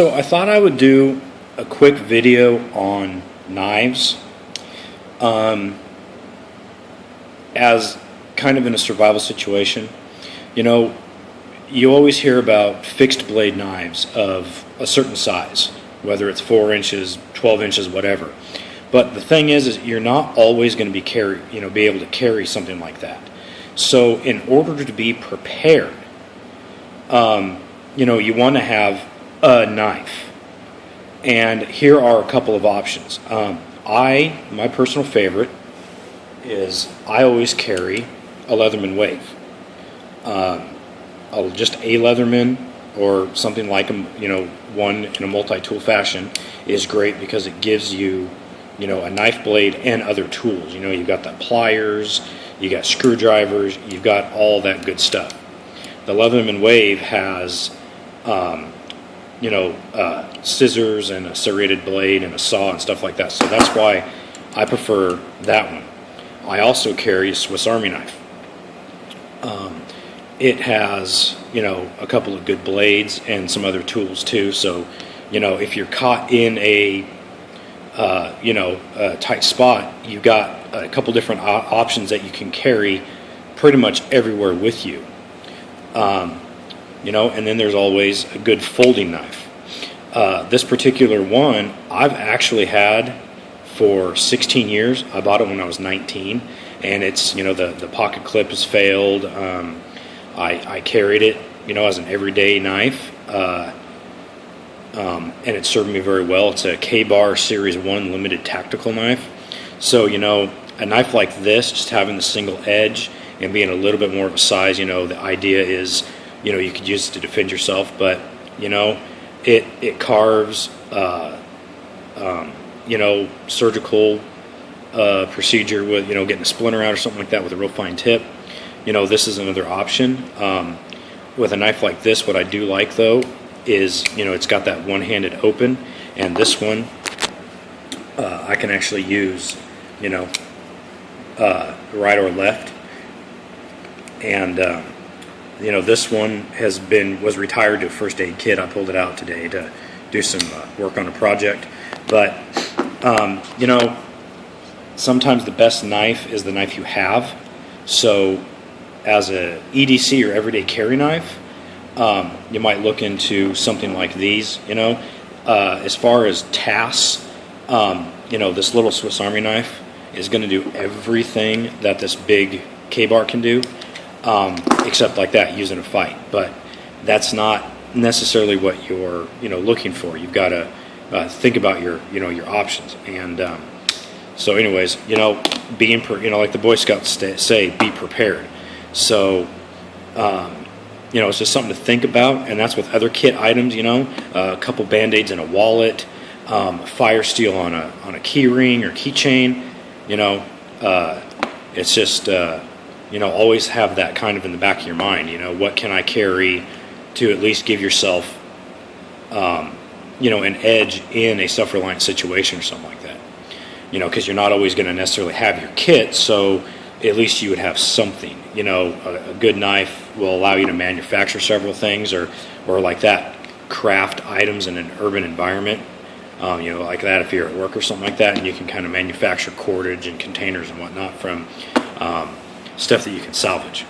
So I thought I would do a quick video on knives as kind of in a survival situation. You know, you always hear about fixed blade knives of a certain size, whether it's 4 inches, 12 inches, whatever. But the thing is you're not always going to be able to carry something like that. So in order to be prepared, you want to have a knife. And here are a couple of options. My personal favorite is I always carry a Leatherman wave. Just a Leatherman or something like one in a multi-tool fashion is great because it gives you, a knife blade and other tools. You've got the pliers, you got screwdrivers, you've got all that good stuff. The Leatherman wave has scissors and a serrated blade and a saw and stuff like that. So that's why I prefer that one. I also carry a Swiss Army knife. It has, a couple of good blades and some other tools too. So, if you're caught in a tight spot, you've got a couple different options that you can carry pretty much everywhere with you. And then there's always a good folding knife. This particular one I've actually had for 16 years. I bought it when I was 19, and it's, the pocket clip has failed. I carried it, as an everyday knife, and it served me very well. It's a K-Bar Series 1 limited tactical knife. So, a knife like this, just having the single edge and being a little bit more of a size, the idea is, you could use it to defend yourself, but, it carves, surgical procedure with, getting a splinter out or something like that with a real fine tip. This is another option. With a knife like this, what I do like, though, is, it's got that one-handed open, and this one I can actually use, right or left. And this one was retired to a first aid kit. I pulled it out today to do some work on a project. But sometimes the best knife is the knife you have. So as a E.D.C. or everyday carry knife, you might look into something like these. As far as tasks, this little Swiss Army knife is going to do everything that this big K-Bar can do. Except like that, using a fight. But that's not necessarily what you're, looking for. You've got to think about your options. And so, anyways, being, like the Boy Scouts say, be prepared. So, it's just something to think about. And that's with other kit items. A couple Band-Aids in a wallet, fire steel on a key ring or keychain. It's just. Always have that kind of in the back of your mind. What can I carry to at least give yourself, an edge in a self-reliant situation or something like that. Because you're not always going to necessarily have your kit, so at least you would have something. A good knife will allow you to manufacture several things, or like that, craft items in an urban environment. Like that if you're at work or something like that, and you can kind of manufacture cordage and containers and whatnot from stuff that you can salvage.